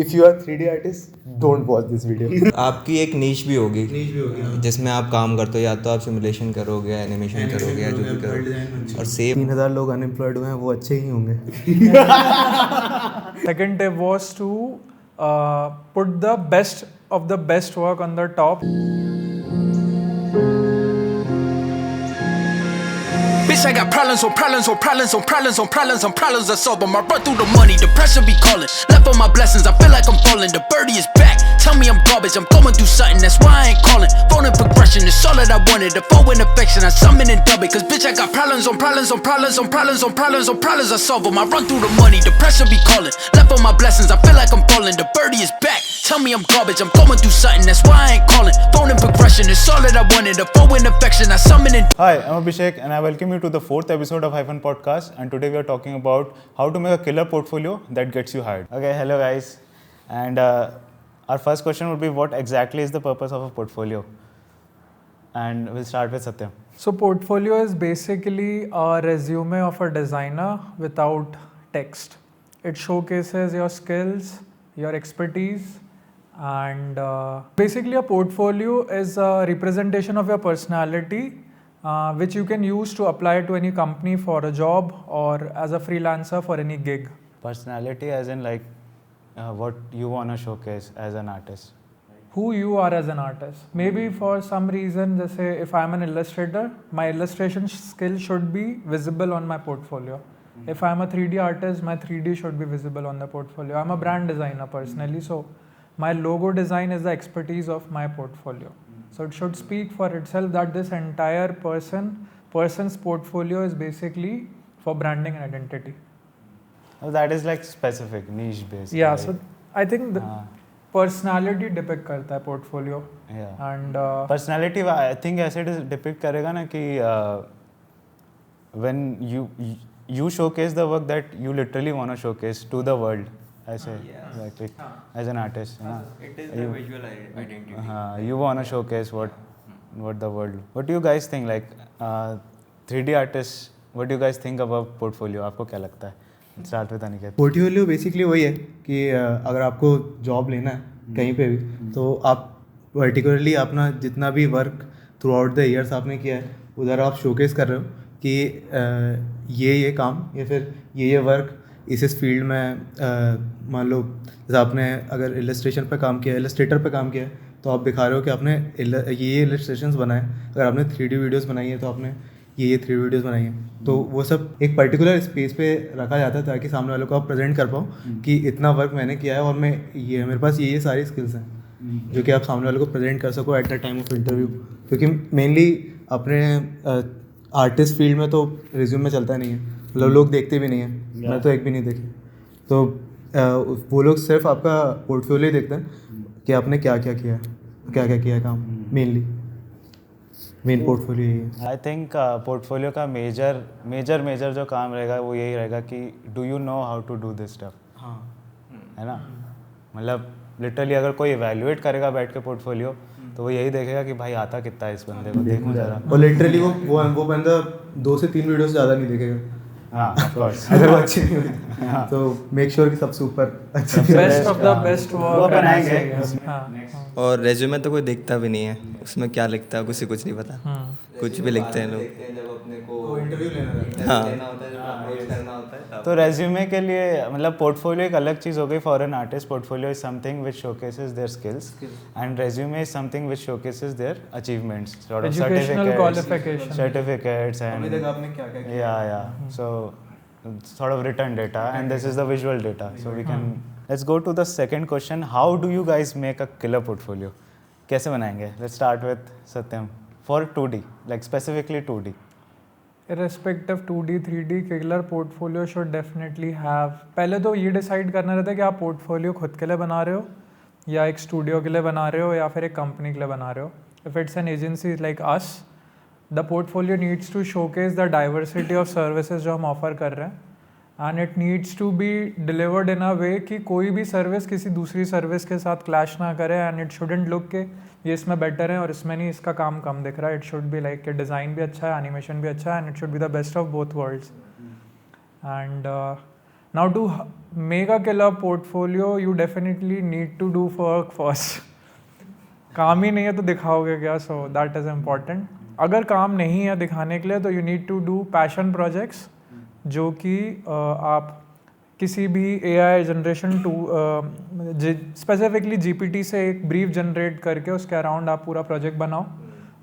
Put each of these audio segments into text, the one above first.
if you are 3D artist, don't watch this video. आपकी एक नीश भी होगी जिसमें आप काम करते हो, या तो आप सिमुलेशन करोगे, एनिमेशन करोगे, या जो भी करोगे, और सेम 3000 लोग अनएम्प्लॉयड हुए हैं, वो अच्छे ही होंगे. Second tip was to put the best of the best work on the top. Bitch, I got problems on problems on problems on problems on problems on problems I solve them. I run through the money, the pressure be calling. Left on my blessings, I feel like I'm falling. The birdie is back, tell me I'm garbage. I'm going through something, that's why I ain't calling. Phone in progression, it's all that I wanted. The phone in affection, I summon and dub it. Cause bitch, I got problems on problems on problems on problems on problems on problems I solve them. I run through the money, the pressure be calling. Left on my blessings, I feel like I'm falling. The birdie is back, tell me I'm garbage. I'm going through something, that's why I ain't calling. Phone in progression, it's all that I wanted. The phone in affection, I summon and Hi, I'm Abhishek and I welcome you to the fourth episode of Hyphen Podcast, and today we are talking about how to make a killer portfolio that gets you hired. Okay, hello guys, and our first question would be, what exactly is the purpose of a portfolio? And we'll start with Satyam. So portfolio is basically a resume of a designer without text. It showcases your skills, your expertise, and basically a portfolio is a representation of your personality, which you can use to apply to any company for a job or as a freelancer for any gig. Personality as in like what you want to showcase as an artist. Who you are as an artist. Maybe for some reason, just say if I'm an illustrator, my illustration skill should be visible on my portfolio. If I'm a 3D artist, my 3D should be visible on the portfolio. I'm a brand designer personally, so my logo design is the expertise of my portfolio. So it should speak for itself that this entire person's portfolio is basically for branding and identity. Oh, that is like specific, niche based. Yeah, right? so I think the personality depict करता है portfolio. Yeah. And Personality, I think ऐसे depict करेगा ना कि when you showcase the work that you literally want to showcase to the world. ऐसे exactly as an artist, it is the visual identity. You want to showcase what the world. What do you guys think, like 3D artists? What do you guys think about portfolio? आपको क्या लगता है? Start with Aniket. Portfolio basically वही है कि अगर आपको job लेना है कहीं पे भी, तो आप पर्टिकुलरली अपना जितना भी work through out the years आपने किया है उधर आप शोकेस कर रहे हो कि ये काम या फिर ये वर्क इस फील्ड में मान लो जैसे आपने अगर इलस्ट्रेशन पे काम किया है, इलस्ट्रेटर पे काम किया है, तो आप दिखा रहे हो कि आपने ये इलस्ट्रेशंस बनाए. अगर आपने 3D वीडियोस बनाई है तो आपने ये 3D वीडियोस बनाई हैं, तो वो सब एक पर्टिकुलर स्पेस पे रखा जाता है ताकि सामने वालों को आप प्रेजेंट कर पाओ कि इतना वर्क मैंने किया है और मैं ये मेरे पास ये सारी स्किल्स हैं जो कि आप सामने वालों को प्रेजेंट कर सको at the time of interview. क्योंकि मेनली अपने आर्टिस्ट फील्ड में तो रिज्यूम में चलता नहीं है, मतलब लोग देखते भी नहीं हैं. मैं तो एक भी नहीं देखे. तो वो लोग सिर्फ आपका पोर्टफोलियो देखते हैं कि आपने क्या क्या किया है काम. मेन पोर्टफोलियो यही है. आई थिंक पोर्टफोलियो का मेजर जो काम रहेगा वो यही रहेगा कि do you know how to do this stuff. हाँ, है ना, मतलब लिटरली अगर कोई इवैल्यूएट करेगा बैठ के पोर्टफोलियो तो वो यही देखेगा कि भाई आता कितना है इस बंदे को, देखो जरा. और लिटरली वो बंदा 2 से 3 वीडियो से ज़्यादा नहीं देखेगा. हाँ, ऑफ कोर्स. अगर वो अच्छी नहीं हुई तो मेक श्योर कि सबसे ऊपर अच्छी best of the best work बनाएंगे. और रेज्यूमे तो कोई देखता भी नहीं है, उसमें क्या लिखता है किसी कुछ नहीं पता. कुछ भी लिखते हैं लोग. जब अपने को इंटरव्यू लेना रहता है. हाँ, तो रेज्यूमे के लिए मतलब पोर्टफोलियो एक अलग चीज़ हो गई for an artist. Portfolio is something which showcases their skills and resume is something which showcases their achievements, sort of certificates and अभी तक आपने क्या क्या किया. yeah. So sort of written data and this is the visual data. So we can let's go to the second question. How do you guys make a killer portfolio? कैसे बनाएंगे? Let's start with Satyam. For 2D, like specifically 2D. Irrespective 2D, 3D, killer portfolio should definitely have. पहले तो ये decide करना रहता है कि आप पोर्टफोलियो खुद के लिए बना रहे हो या एक स्टूडियो के लिए बना रहे हो या फिर एक कंपनी के लिए बना रहे हो. If it's an agency like us, the portfolio needs to showcase the diversity of services जो हम ऑफर कर रहे हैं, and it needs to be delivered in a way कि कोई भी सर्विस किसी दूसरी सर्विस के साथ क्लैश ना करे, and it shouldn't look के ये इसमें बेटर है और इसमें नहीं, इसका काम कम दिख रहा है. इट शुड बी लाइक कि डिज़ाइन भी अच्छा है, एनिमेशन भी अच्छा है, and it should be the best of both worlds. And Now to make a killer portfolio, you definitely need to do work first. काम ही नहीं है तो दिखाओगे क्या? So that is important. अगर काम नहीं है दिखाने के लिए तो you need to do passion projects जो कि आप किसी भी AI जनरेशन स्पेसिफिकली GPT से एक ब्रीफ जनरेट करके उसके अराउंड आप पूरा प्रोजेक्ट बनाओ.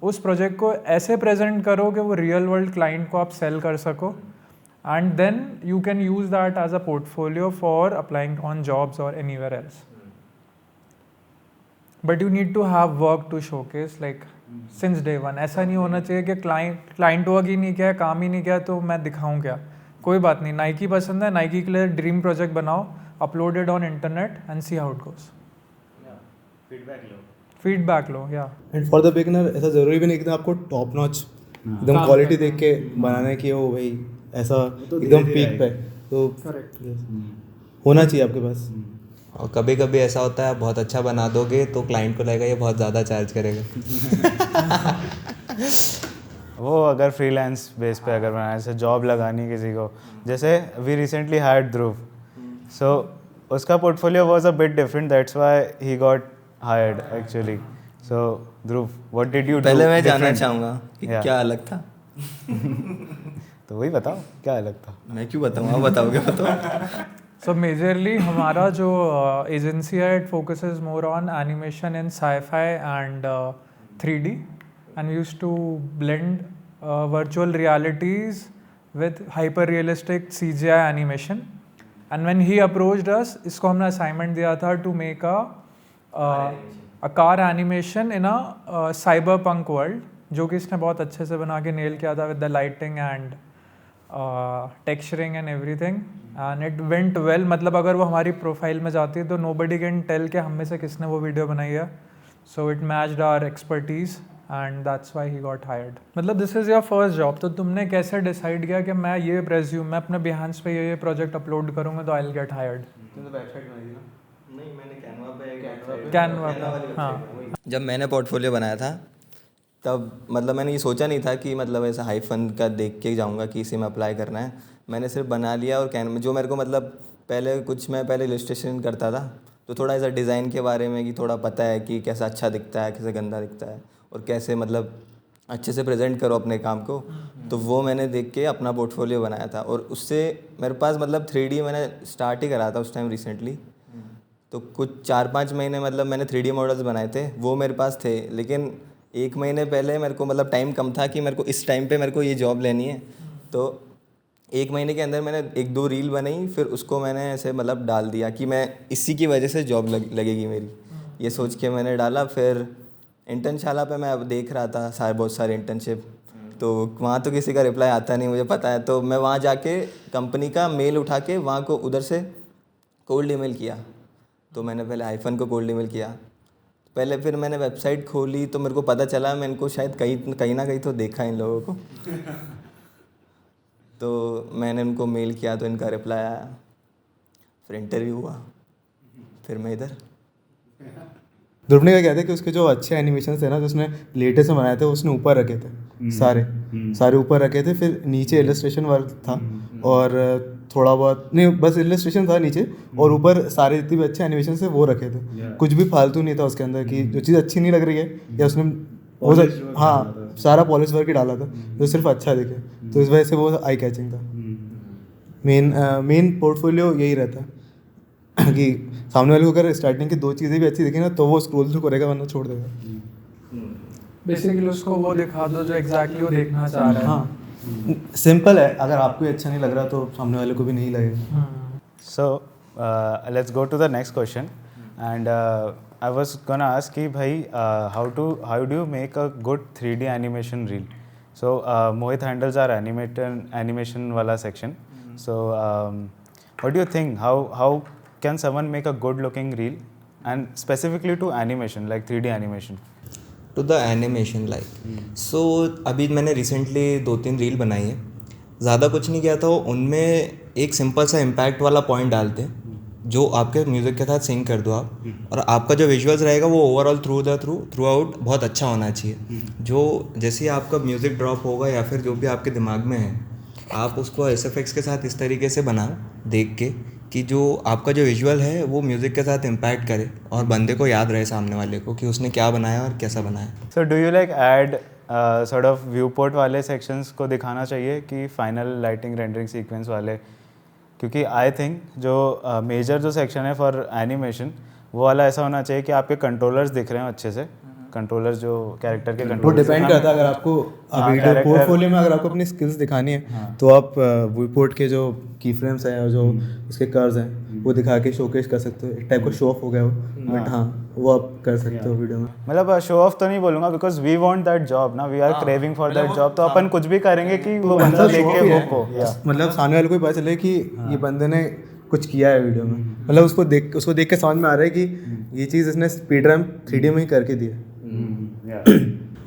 उस प्रोजेक्ट को ऐसे प्रेजेंट करो कि वो रियल वर्ल्ड क्लाइंट को आप सेल कर सको, and then you can use that as a portfolio for applying on jobs और anywhere else. But you need to have work to showcase like since day one. ऐसा नहीं होना चाहिए कि क्लाइंट वर्क ही नहीं किया, काम ही नहीं किया तो मैं दिखाऊं क्या. कोई बात नहीं, नाइकी पसंद है, नाइकी के लिए ड्रीम प्रोजेक्ट बनाओ, uploaded on internet and see how it goes. Feedback लो या. एंड फॉर द बिगिनर ऐसा ज़रूरी भी नहीं कि आपको टॉप नॉच एकदम क्वालिटी देख के बनाने की हो भाई, ऐसा एकदम पीक पे तो होना चाहिए आपके पास. और कभी कभी ऐसा होता है आप बहुत अच्छा बना दोगे तो क्लाइंट को लगेगा ये बहुत ज़्यादा चार्ज करेगा. वो अगर फ्रीलांस बेस पे अगर बनाए, जैसे जॉब लगानी किसी को, जैसे वी रिसेंटली हायर्ड ध्रुव, सो उसका portfolio was a bit different, that's why he got hired actually. So Dhruv, what did you do? पहले मैं जानना चाहूँगा कि क्या अलग था. तो वही बताओ क्या अलग था. मैं क्यों बताऊँ, आप बताओगे. बताओ. So majorly हमारा जो एजेंसी है it focuses more on animation in sci-fi and 3D, and we used to blend virtual realities with hyper realistic CGI animation. And when he approached us, इसको हमने assignment दिया था to make a car animation in a cyberpunk world, जो कि इसने बहुत अच्छे से बना के nail किया था with the lighting and texturing and everything. And it went well. मतलब अगर वो हमारी प्रोफाइल में जाती है तो nobody can tell कि हम में से किसने वो वीडियो बनाई है. So it matched our expertise and that's why he got hired. मतलब this is your first job, तो तुमने कैसे डिसाइड किया कि मैं ये रेज्यूम मैं अपने Behance पे ये प्रोजेक्ट अपलोड करूँगा तो I'll get hired? नहीं, मैंने Canva पे. हाँ. जब मैंने पोर्टफोलियो बनाया था तब मतलब मैंने ये सोचा नहीं था कि मतलब ऐसा हाइफन का देख के जाऊँगा कि इसी में अप्लाई करना है. मैंने सिर्फ बना लिया और कैनवा जो मेरे को मतलब मैं पहले इलस्ट्रेशन करता था तो थोड़ा ऐसा डिज़ाइन के बारे में कि थोड़ा पता है कि कैसा अच्छा दिखता है, कैसे गंदा दिखता है और कैसे मतलब अच्छे से प्रेजेंट करो अपने काम को. तो वो मैंने देख के अपना पोर्टफोलियो बनाया था और उससे मेरे पास मतलब 3D मैंने स्टार्ट ही करा था उस टाइम रिसेंटली. तो कुछ 4-5 महीने मतलब मैंने 3D मॉडल्स बनाए थे, वो मेरे पास थे. लेकिन 1 महीने पहले मेरे को मतलब टाइम कम था कि मेरे को इस टाइम पे मेरे को ये जॉब लेनी है. तो 1 महीने के अंदर मैंने 1-2 रील बनाई, फिर उसको मैंने ऐसे मतलब डाल दिया कि मैं इसी की वजह से जॉब लगेगी मेरी, ये सोच के मैंने डाला. फिर इंटर्नशाला पे मैं अब देख रहा था बहुत सारे इंटर्नशिप, तो वहाँ तो किसी का रिप्लाई आता नहीं मुझे पता है. तो मैं वहाँ जाके कंपनी का मेल उठा के वहाँ को उधर से कोल्ड ईमेल किया. तो मैंने पहले हाइफन को कोल्ड ईमेल किया पहले, फिर मैंने वेबसाइट खोली तो मेरे को पता चला मैं इनको शायद कहीं ना कहीं तो देखा इन लोगों को. तो मैंने उनको मेल किया तो इनका रिप्लाई आया, फिर इंटरव्यू हुआ, फिर मैं इधर. ध्रुव ने क्या कहते हैं कि उसके जो अच्छे एनिमेशन थे ना जो उसने लेटेस्ट में बनाए थे उसने ऊपर रखे थे, सारे ऊपर रखे थे. फिर नीचे इलस्ट्रेशन वर्क था और थोड़ा बहुत नहीं, बस इलस्ट्रेशन था नीचे और ऊपर सारे जितने भी अच्छे एनिमेशन थे वो रखे थे. कुछ भी फालतू नहीं था उसके अंदर कि जो चीज़ अच्छी नहीं लग रही है या उसने हाँ सारा पॉलिश वर्क ही डाला था जो सिर्फ अच्छा दिखे. तो इस वजह से वो आई कैचिंग था. मेन पोर्टफोलियो यही रहता है कि सामने वाले को अगर स्टार्टिंग की 2 चीज़ें भी अच्छी दिखे ना तो वो स्क्रॉल थ्रू करेगा वरना छोड़ देगा. बेसिकली उसको वो दिखा दो जो एग्जैक्टली वो देखना चाह रहा है. हाँ सिंपल है, अगर आपको अच्छा नहीं लग रहा तो सामने वाले को भी नहीं लगेगा. So let's go to the next question, and I was gonna ask कि भाई how do you make a good 3D animation reel? So Mohit handles our animation वाला section. So what do you think? How can someone make a good looking reel, and specifically to animation like 3D animation? Two D animation like so अभी मैंने recently 2-3 reel बनाई है. ज़्यादा कुछ नहीं किया था. उनमें एक सिंपल सा इम्पैक्ट वाला पॉइंट डालते हैं जो आपके म्यूज़िक के साथ सिंक कर दो आप, और आपका जो विजुअल्स रहेगा वो ओवरऑल थ्रू आउट बहुत अच्छा होना चाहिए. जो जैसे ही आपका म्यूज़िक ड्रॉप होगा या फिर जो भी आपके दिमाग में है आप उसको SFX के साथ इस तरीके से बनाओ देख के कि जो आपका जो विजुअल है वो म्यूज़िक के साथ इम्पैक्ट करे और बंदे को याद रहे सामने वाले को कि उसने क्या बनाया और कैसा बनाया। So do you like add sort of view port वाले सेक्शंस को दिखाना चाहिए कि फाइनल लाइटिंग रेंडरिंग सीक्वेंस वाले, क्योंकि आई थिंक जो मेजर जो सेक्शन है फॉर एनिमेशन वो वाला ऐसा होना चाहिए कि आपके कंट्रोलर्स दिख रहे हैं अच्छे से, कंट्रोलर्स जो कैरेक्टर के वो कंट्रोल डिपेंड करता है। अगर आपको वीडियो पोर्टफोलियो में अगर आपको अपनी स्किल्स दिखानी है तो आप व्यू पोर्ट के जो की फ्रेम्स हैं और जो उसके कर्व्स हैं वो दिखा के शोकेस कर सकते हो। एक टाइप का शो ऑफ हो गया वो, बट हाँ वो आप कर सकते हो वीडियो में। मतलब शो ऑफ तो नहीं बोलूँगा, because we want that job ना, we are craving for that job, तो अपन कुछ भी करेंगे कि वो बंदा देख के वो को मतलब सामने वाले को भी पता चले कि ये बंदे ने कुछ किया है वीडियो में, मतलब उसको देख के समझ में आ रहा है कि ये चीज़ इसने स्पीड रैम 3D में ही करके दी है।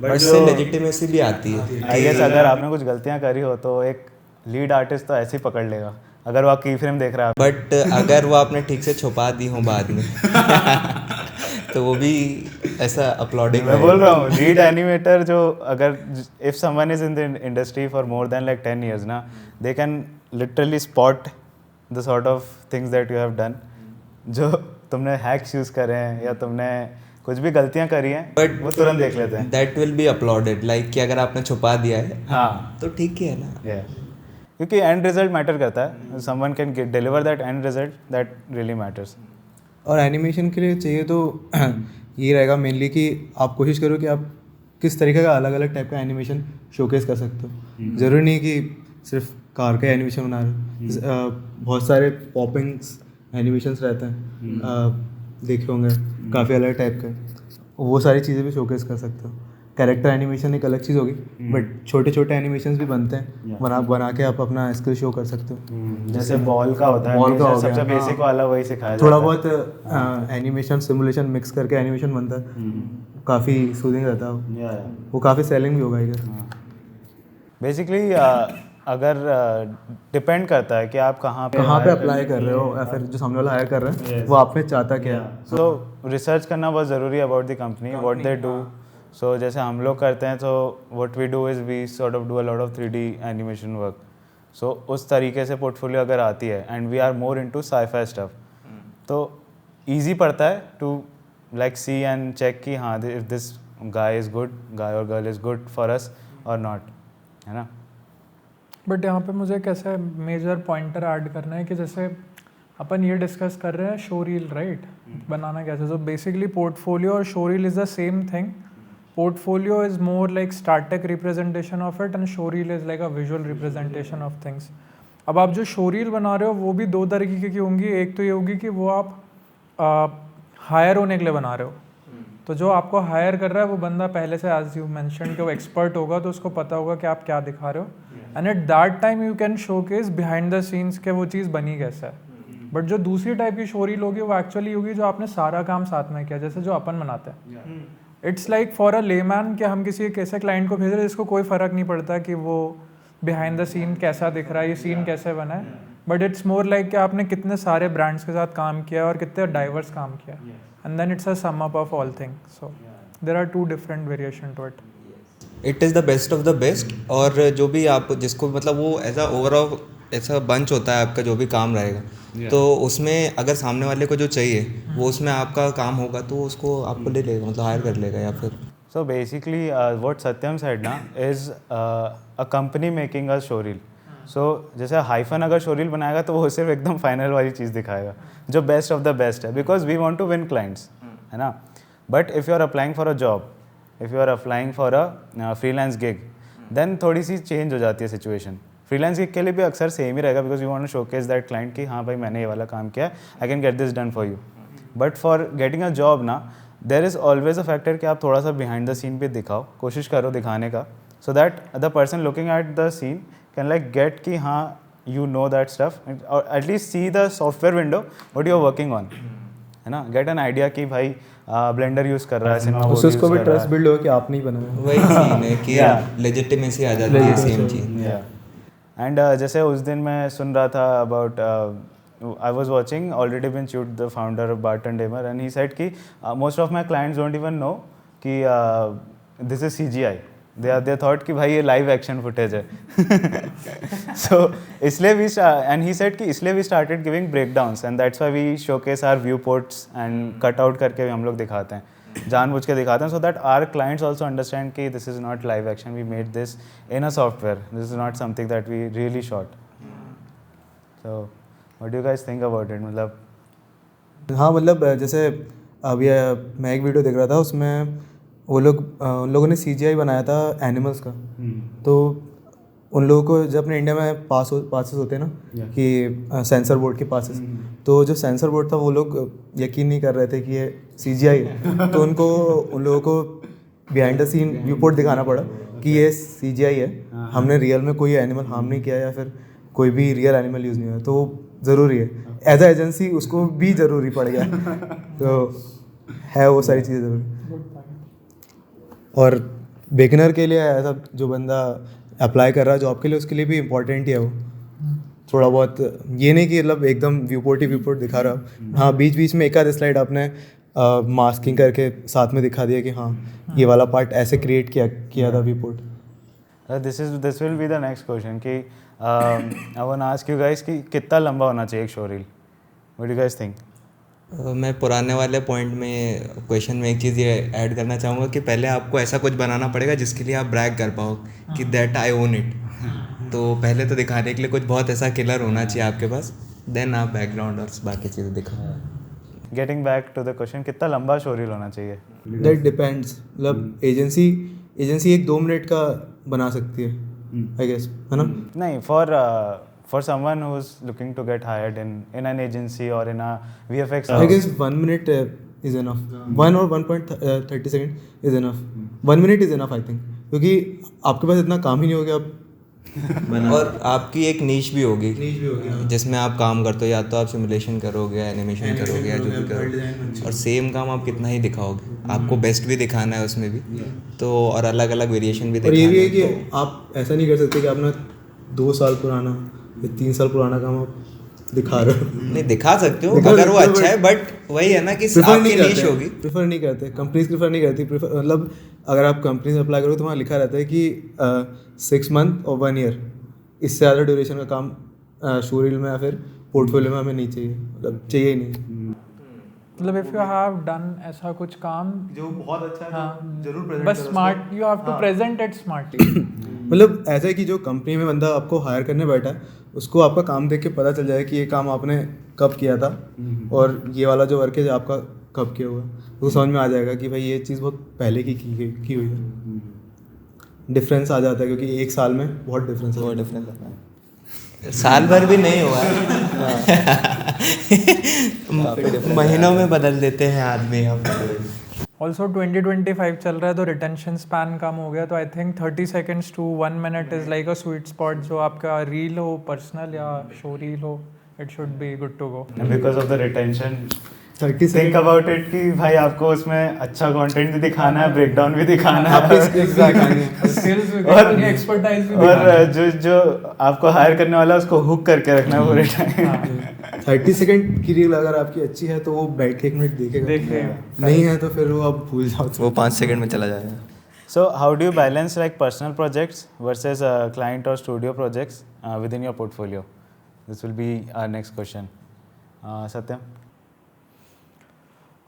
बट इससे लेजिटिमेसी भी आती है। आई गेस अगर आपने कुछ गलतियाँ करी हो तो एक लीड आर्टिस्ट तो ऐसे ही पकड़ लेगा अगर वो की फ्रेम देख रहा है। बट अगर वो आपने ठीक से छुपा दी हो बाद में तो वो भी ऐसा अपलॉडिंग मैं बोल रहा हूँ लीड एनिमेटर जो अगर if someone is in the industry for more than like 10 years ना, they can literally spot the sort of things that you have done, जो तुमने हैक्स यूज करे हैं या तुमने कुछ भी गलतियां करी हैं, बट वो तुरंत देख लेते हैं। That will be uploaded, like कि अगर आपने छुपा दिया है हाँ तो ठीक ही है ना। क्योंकि एंड रिजल्ट मैटर करता है, someone can deliver that and result that really matters. और एनिमेशन के लिए चाहिए तो ये रहेगा मेनली कि आप कोशिश करो कि आप किस तरीके का अलग अलग टाइप का एनिमेशन शोकेस कर सकते हो। ज़रूरी नहीं कि सिर्फ कार का एनिमेशन बना रहे हो, बहुत सारे पॉपिंग्स एनिमेशंस रहते हैं, देखे होंगे काफ़ी अलग टाइप के, वो सारी चीज़ें भी शोकेस कर सकते हो। कैरेक्टर एनिमेशन एक अलग चीज़ होगी, बट छोटे छोटे एनिमेशंस भी बनते हैं, बना के आप अपना स्किल शो कर सकते हो। जैसे बॉल का होता है, बॉल का हो गया, सबसे बेसिक वाला वही सिखाया थोड़ा जाता है। बहुत एनिमेशन सिमुलेशन मिक्स करके एनिमेशन बनता है, काफ़ी सूदिंग रहता है वो काफ़ी सेलिंग भी होगा इधर। बेसिकली अगर डिपेंड करता है कि आप कहाँ पे अप्लाई कर रहे हो या फिर जो सामने वाला हायर कर रहा है वो आप में चाहता क्या है। सो रिसर्च करना बहुत ज़रूरी है about the company, what they do. So जैसे हम लोग करते हैं तो what we do is we sort of do a lot of 3D animation work. So उस तरीके से पोर्टफोलियो अगर आती है and we are more into sci-fi stuff, तो ईजी पड़ता है to like see and check कि हाँ if this guy is good, guy और girl is good for us और नॉट, है ना। बट यहाँ पे मुझे कैसे मेजर पॉइंटर ऐड करना है कि जैसे अपन ये डिस्कस कर रहे हैं शो रील राइट बनाना कैसे, सो बेसिकली पोर्टफोलियो और show reel is the same thing. Portfolio is more like static representation of it and show reel is like a visual representation of things. अब आप जो show reel बना रहे हो वो भी दो तरीके की होंगी। एक तो ये होगी कि वो आप हायर होने के लिए बना रहे हो, तो जो आपको हायर कर रहा है वो बंदा पहले से एज यू मेंशन कि वो एक्सपर्ट होगा, तो उसको पता होगा कि आप क्या दिखा रहे हो and at that time you can showcase behind the scenes के वो चीज़ बनी कैसा है। बट जो दूसरी टाइप की शो रील होगी वो एक्चुअली होगी जो आपने सारा काम साथ में किया, जैसे जो अपन बनाते हैं। It's like for a layman कि हम किसी कैसे क्लाइंट को भेज रहे हैं जिसको कोई फ़र्क नहीं पड़ता कि वो बिहाइंड द सीन कैसा दिख रहा है, ये सीन कैसे बना है, बट इट्स मोर लाइक कि आपने कितने सारे ब्रांड्स के साथ काम किया और कितने डाइवर्स काम किया, and then it's a sum up of all thing. So there are two different variation to it. It is the best of the best. और जो भी आप जिसको मतलब वो ऐसा ओवरऑल ऐसा बंच होता है आपका जो भी काम रहेगा, तो उसमें अगर सामने वाले को जो चाहिए वो उसमें आपका काम होगा तो उसको आपको ले लेगा, मतलब हायर कर लेगा या फिर। So basically what Satyam said ना is a company making a show reel. So जैसे हाइफन अगर शो रील बनाएगा तो वो सिर्फ एकदम फाइनल वाली चीज़ दिखाएगा जो बेस्ट ऑफ द बेस्ट है, because we want to win clients, है ना। But if you are applying for a job, if you are applying for a freelance gig, then थोड़ी सी चेंज हो जाती है सिचुएशन। फ्रीलांस गिग के लिए भी अक्सर सेम ही रहेगा, because you want to showcase that client कि हाँ भाई मैंने ये वाला काम किया, I can get this done for you. But for getting a job ना, there is always a factor कि आप थोड़ा सा बिहाइंड द सीन भी दिखाओ, कोशिश करो दिखाने का, so that the person looking at the scene can like get कि हाँ यू नो दैट स्टफ, और at least see the software window what you are working on, है ना। गेट एन आइडिया कि भाई ब्लेंडर यूज़ कर रहा है, सिनेमा उससे उसको भी ट्रस्ट बिल्ड हो कि आपने ही बनाया। वही सीन है कि लेजिटिमेसी आ जाती है, सेम चीज़। एंड जैसे उस दिन मैं सुन रहा था about I was watching Already Been Chewed, the founder of Barton Damer, and he said कि most of my clients don't even know कि this is CGI, they thought कि भाई ये लाइव एक्शन फुटेज है सो इसलिए वी एंड ही सेड कि इसलिए we started giving breakdowns and that's why we showcase our viewports and cut out करके भी हम लोग दिखाते हैं, जानबूझ के दिखाते हैं, so that our clients also understand कि this is not live action, we made this in a software, this is not something that we really shot. So what do you guys think about it? मतलब हाँ मतलब जैसे अभी मैं एक video देख रहा था, उसमें उन लोगों ने CGI बनाया था एनिमल्स का. तो उन लोगों को जब अपने इंडिया में पासेस होते हैं ना कि सेंसर बोर्ड के पासेस, तो जो सेंसर बोर्ड था वो लोग यकीन नहीं कर रहे थे कि ये CGI है. तो उन लोगों को behind the scene viewport दिखाना पड़ा कि ये CGI है, हमने रियल में कोई एनिमल हार्म नहीं किया या फिर कोई भी रियल एनिमल यूज़ नहीं हुआ. तो ज़रूरी है एज अ एजेंसी, उसको भी ज़रूरी पड़ गया. तो है वो सारी चीज़ें ज़रूरी. और बिगिनर के लिए ऐसा जो बंदा अप्लाई कर रहा है जॉब के लिए, उसके लिए भी इम्पोर्टेंट ही है वो थोड़ा बहुत. ये नहीं कि मतलब एकदम व्यू पोर्ट दिखा रहा हो. हाँ बीच बीच में एक आध स्लाइड आपने मास्किंग करके साथ में दिखा दिया कि हाँ ये वाला पार्ट ऐसे क्रिएट किया था viewport. This will be the next question कि I want ask you guys कि कितना लंबा होना चाहिए एक show reel? What do you guys think? मैं पुराने वाले पॉइंट में क्वेश्चन में एक चीज़ ये ऐड करना चाहूँगा कि पहले आपको ऐसा कुछ बनाना पड़ेगा जिसके लिए आप ब्रैग कर पाओ कि दैट आई ओन इट. तो पहले तो दिखाने के लिए कुछ बहुत ऐसा किलर होना चाहिए आपके पास, देन आप बैकग्राउंड और बाकी चीज़ें दिखाओ. Getting back to the question, कितना लंबा शो रील होना चाहिए? That depends. मतलब एजेंसी 1-2 मिनट का बना सकती है आई गेस, है ना? नहीं, for someone who's looking to get hired in an agency or in a VFX I house. guess 1 minute is enough. 1 or 1.30 second is enough. 1 minute is enough I think, क्योंकि आपके पास इतना काम ही नहीं होगा आप और आपकी एक नीश भी होगी जिसमें आप काम करते हो, या तो आप सिमुलेशन करोगे, एनिमेशन करोगे, या जो भी करोगे, और सेम काम आप कितना ही दिखाओगे, आपको बेस्ट भी दिखाना है उसमें भी. तो और अलग अलग वेरिएशन भी और ये दिखाना भी है है. कि आप ऐसा नहीं कर सकते कि आपने 2 साल पुराना या 3 साल पुराना काम आप दिखा रहे हो. नहीं दिखा सकते हो अगर वो अच्छा है, बट वही है ना कि आपकी नीश होगी. प्रेफर नहीं करते कंपनीज, प्रेफर नहीं करती. मतलब अगर आप कंपनी से अप्लाई करोगे तो वहाँ लिखा रहता है कि 6 मंथ और 1 ईयर, इससे ज़्यादा ड्यूरेशन का काम शो रील में या फिर पोर्टफोलियो में हमें नहीं चाहिए. मतलब चाहिए ही नहीं. मतलब इफ़ यू हैव डन ऐसा कुछ काम जो बहुत अच्छा है हाँ, जरूर प्रेजेंट बस smart you have to present it smartly. मतलब ऐसा है कि जो कंपनी में बंदा आपको हायर करने बैठा है उसको आपका काम देख के पता चल जाए कि ये काम आपने कब किया था और ये वाला जो वर्क है जो आपका कब किया हुआ, उसको समझ में आ जाएगा कि भाई ये चीज़ बहुत पहले की हुई है. डिफरेंस आ जाता है क्योंकि 1 साल में बहुत डिफरेंस है. बहुत डिफरेंस है. साल भर भी नहीं हुआ है. महीनों में बदल देते हैं आदमी हम. ऑल्सो 2025 चल रहा है तो रिटेंशन स्पैन कम हो गया, तो I think 30 seconds to 1 minute is like a sweet spot. जो आपका रील हो, पर्सनल या शो रील हो, it should be good to go. Because of the retention 30 think about it कि भाई आपको उसमें अच्छा कंटेंट भी दिखाना है, ब्रेकडाउन भी दिखाना है, स्किल्स भी दिखानी है, एक्सपर्टाइज भी दिखानी है. और जो आपको हायर करने वाला है उसको हुक करके रखना है पूरे टाइम. 30 सेकंड की रील अगर आपकी अच्छी है तो वो बैठ के 1 मिनट देखेगा. नहीं है तो फिर वो आप भूल जाओ. वो 5 सेकंड में चला जाएगा. So how do you balance like personal projects versus client or studio projects within your portfolio? This will be our next question. Satyam?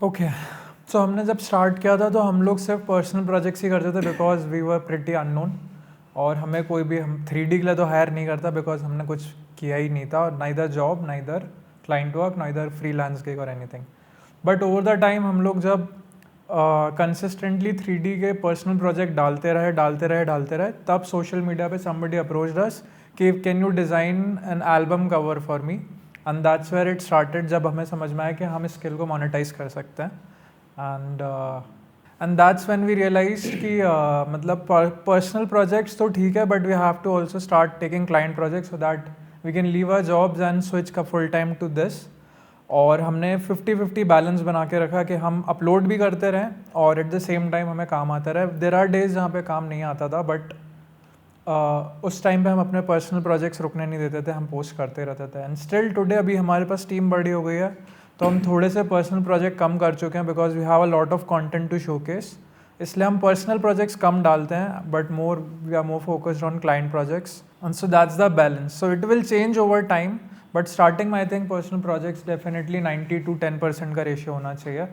Okay so हमने जब स्टार्ट किया था तो हम लोग सिर्फ पर्सनल प्रोजेक्ट्स ही करते थे because we were pretty unknown. और हमें कोई भी हम 3D के लिए तो हायर नहीं करता बिकॉज हमने कुछ किया ही नहीं था. और neither job, neither client work, neither freelance gig और anything. But over the time हम लोग जब कंसिस्टेंटली 3D के पर्सनल प्रोजेक्ट डालते रहे तब सोशल मीडिया पे somebody approached us कि can you design an album cover for me. And that's where it started. जब हमें समझ में आया कि हम इस स्किल को मोनेटाइज कर सकते हैं. And that's when we realise कि मतलब पर्सनल प्रोजेक्ट्स तो ठीक है but we have to also start taking client projects so that we can leave our jobs and switch का फुल टाइम टू दिस. और हमने 50-50 बैलेंस बना के रखा कि हम अपलोड भी करते रहें और एट द सेम टाइम हमें काम आता रहे. देयर आर डेज जहाँ पे काम नहीं आता था बट उस टाइम पे हम अपने पर्सनल प्रोजेक्ट्स रुकने नहीं देते थे, हम पोस्ट करते रहते थे. एंड स्टिल टुडे अभी हमारे पास टीम बड़ी हो गई है तो हम थोड़े से पर्सनल प्रोजेक्ट कम कर चुके हैं because we have a lot of content to showcase. इसलिए हम पर्सनल प्रोजेक्ट्स कम डालते हैं, but we are more focused on client projects, and so that's the balance. So it will change over time, but starting में I think personal projects definitely 90 to 10% का ratio होना चाहिए,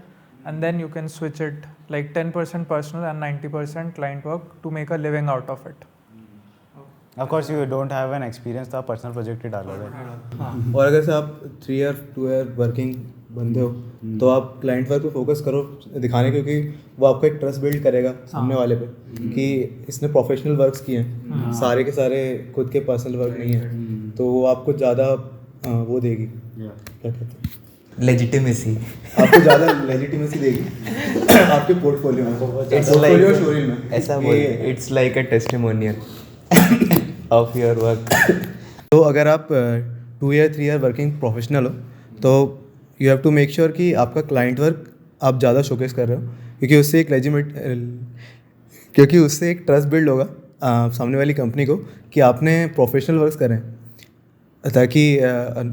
and then you can switch it like 10% personal and 90% client work to make a living out of it. Of course, you don't have an experience, तो आप personal project ही डालोगे. हाँ, और अगर से आप 3 ईयर 2 ईयर वर्किंग बंदे हो तो आप क्लाइंट वर्क पे फोकस करो दिखाने, क्योंकि वो आपको एक ट्रस्ट बिल्ड करेगा सामने वाले पे कि इसने प्रोफेशनल वर्क्स किए हैं, सारे के सारे खुद के पर्सनल वर्क नहीं है, तो वो आपको ज़्यादा वो देगी, क्या कहते हैं, लेजिटिमेसी. आपको ज़्यादा लेजिटिमेसी देगी आपके पोर्टफोलियो में, पोर्टफोलियो शोरूम में. ऐसा बोल, it's like a testimonial of your work. तो अगर आप 2 ईयर 3 ईयर वर्किंग प्रोफेशनल हो तो you have to make sure कि आपका क्लाइंट वर्क आप ज़्यादा शोकेस कर रहे हो, क्योंकि उससे एक ट्रस्ट बिल्ड होगा सामने वाली कंपनी को कि आपने प्रोफेशनल वर्क्स करें, ताकि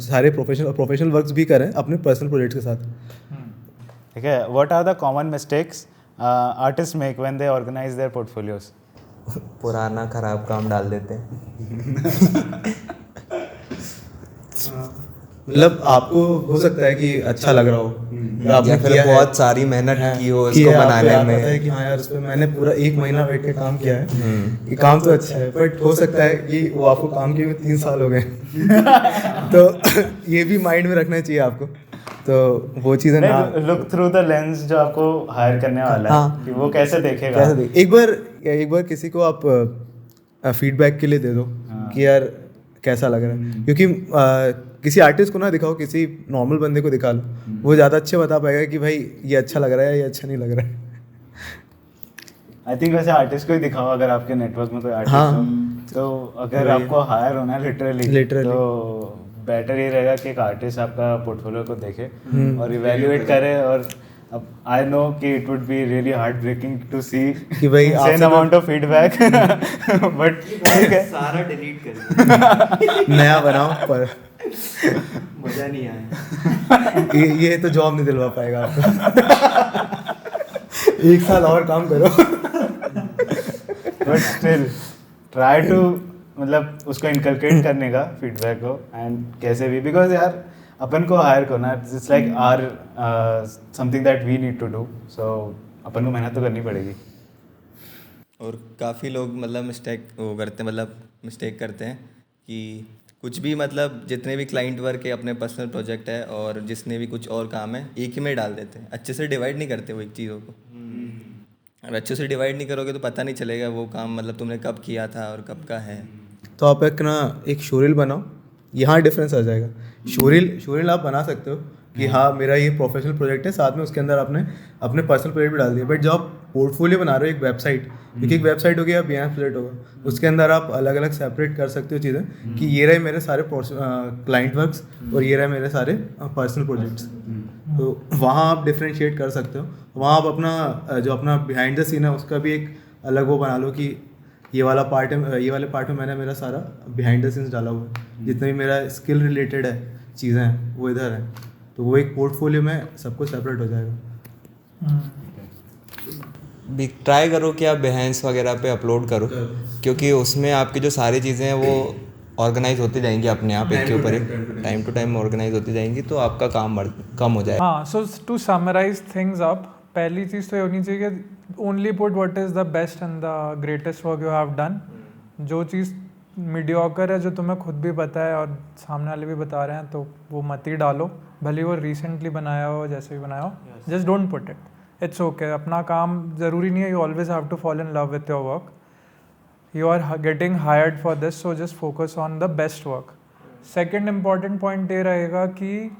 सारे प्रोफेशनल वर्क्स भी करें अपने पर्सनल प्रोजेक्ट्स के साथ. ठीक है. What are the common mistakes artists make when they organize their portfolios? पुराना खराब काम डाल देते हैं. मतलब आपको हो सकता है कि अच्छा लग रहा हो, या फिर बहुत सारी मेहनत की हो इसको बनाने में, है कि हाँ यार उस पर मैंने पूरा 1 महीना बैठ के काम किया है, ये काम तो अच्छा है, बट हो सकता है कि वो आपको काम किए हुए 3 साल हो गए. तो ये भी माइंड में रखना चाहिए आपको, तो वो चीज़ें ना लुक थ्रू द लेंस जो आपको हायर करने वाला है कि वो कैसे देखेगा. एक बार किसी को आप फीडबैक के लिए दे दो कि यार कैसा लग रहा है, क्योंकि किसी आर्टिस्ट को ना दिखाओ, किसी नॉर्मल बंदे को दिखा लो, वो ज़्यादा अच्छे बता पाएगा कि भाई ये अच्छा लग रहा है, ये अच्छा नहीं लग रहा है. आई थिंक वैसे आर्टिस्ट को ही दिखाओ अगर आपके नेटवर्क में कोई आर्टिस्ट हो, तो अगर आपको हायर होना है लिटरली तो बेटर ये रहेगा कि एक आर्टिस्ट आपका पोर्टफोलियो को देखे और इवैल्यूएट करे. और अब आई नो कि it would be really heartbreaking to see कि भाई same amount of feedback, but ठीक है, सारा डिलीट कर नया बनाओ, पर मजा नहीं आया. ये तो जॉब नहीं दिलवा पाएगा आपको. 1 साल और काम करो. बट स्टिल ट्राई टू मतलब उसको इनकलकेट करने का फीडबैक को, एंड कैसे भी, बिकॉज यार अपन को हायर करना it's like or something that we need to do, so अपन को मेहनत तो करनी पड़ेगी. और काफ़ी लोग मतलब मिस्टेक करते हैं कि कुछ भी मतलब जितने भी क्लाइंट वर्क है, अपने पर्सनल प्रोजेक्ट है और जिसने भी कुछ और काम है, एक ही में डाल देते हैं. अच्छे से डिवाइड नहीं करते वो एक चीज़ों को. और अच्छे से डिवाइड नहीं करोगे तो पता नहीं चलेगा वो काम मतलब तुमने कब किया था और कब का है. तो आप एक शोरील बनाओ, यहाँ डिफरेंस आ जाएगा. शोरील आप बना सकते हो कि हाँ मेरा ये प्रोफेशनल प्रोजेक्ट है, साथ में उसके अंदर आपने अपने पर्सनल प्रोजेक्ट भी डाल दिया. बट जब आप पोर्टफोलियो बना रहे हो, एक वेबसाइट, क्योंकि एक वेबसाइट होगी या बिहेवियर प्लेट होगा, उसके अंदर आप अलग अलग सेपरेट कर सकते हो चीज़ें कि ये रहे मेरे सारे क्लाइंट वर्क्स और ये रहे मेरे सारे पर्सनल प्रोजेक्ट्स. तो वहाँ आप डिफ्रेंशिएट कर सकते हो. वहाँ आप अपना जो अपना बिहाइंड द सीन है उसका भी एक अलग वो बना लो कि ये वाले पार्ट में मैंने मेरा सारा बिहाइंड द सीन्स डाला हुआ है, जितने भी मेरा स्किल रिलेटेड है चीज़ें हैं वो इधर है. तो वो एक पोर्टफोलियो में सबको सेपरेट हो जाएगा. ट्राई करो कि आप बिहेंस वगैरह पे अपलोड करो, क्योंकि उसमें आपकी जो सारी चीज़ें हैं वो ऑर्गेनाइज होती जाएंगी अपने आप, एक के ऊपर एक टाइम टू टाइम ऑर्गेनाइज होती जाएंगी, तो आपका काम कम हो जाएगा. हाँ, सो टू समराइज थिंग्स अप, पहली चीज़ तो ये होनी चाहिए कि only put what is the best and the greatest work you have done. जो चीज़ मीडियोकर है, जो तुम्हें खुद भी पता है और सामने वाले भी बता रहे हैं, तो वो मत ही डालो, भले वो रिसेंटली बनाया हो, जैसे भी बनाया हो. Just don't put it, it's okay. अपना काम ज़रूरी नहीं है you always have to fall in love with your work. You are getting hired for this, so just focus on the best work. Second important point ये रहेगा कि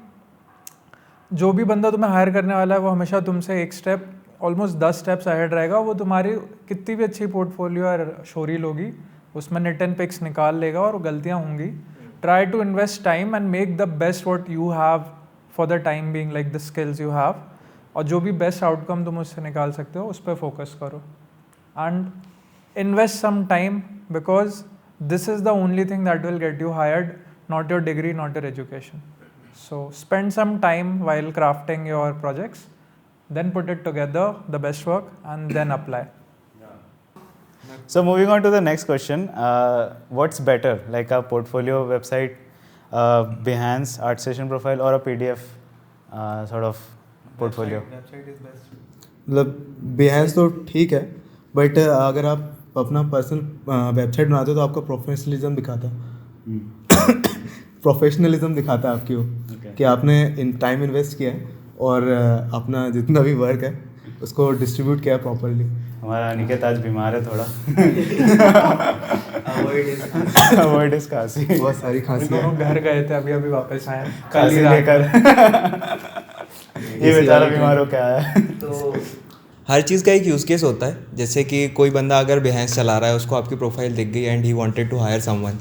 जो भी बंदा तुम्हें हायर करने वाला है वो हमेशा तुमसे एक स्टेप, ऑलमोस्ट 10 स्टेप्स अहेड रहेगा. वो तुम्हारी कितनी भी अच्छी पोर्टफोलियो और शोरील होगी उसमें नेट एंड पिक्स निकाल लेगा और गलतियाँ होंगी. Try to invest time and make the best what you have for the time being, like the skills you have, और जो भी बेस्ट आउटकम तुम उससे निकाल सकते हो उस पर फोकस करो. And invest some time, because this is the only thing that will get you hired, not your degree, not your education. So spend some time while crafting your projects then put it together, the best work, and then apply. So moving on to the next question, what's better, like a portfolio website, Behance, ArtStation profile, or a PDF sort of portfolio? मतलब Behance तो ठीक है, but अगर आप अपना personal website बनाते हो तो आपका प्रोफेशनलिज्म दिखाता है प्रोफेशनलिज्म दिखाता है आपकी वो कि आपने इन टाइम इन्वेस्ट किया है और अपना जितना भी वर्क है उसको डिस्ट्रीब्यूट किया है प्रॉपरली. हमारा अनिकेत आज बीमार है थोड़ा. अवॉइड इस खांसी. बहुत सारी खांसी है. दोनों घर गए थे, अभी अभी वापस आए हैं. खांसी लेकर ये बेचारा बीमार हो के आया है. तो हर चीज़ का एक यूज़ केस होता है. जैसे कि कोई बंदा अगर Behance चला रहा है, उसको आपकी प्रोफाइल दिख गई and he wanted to hire someone,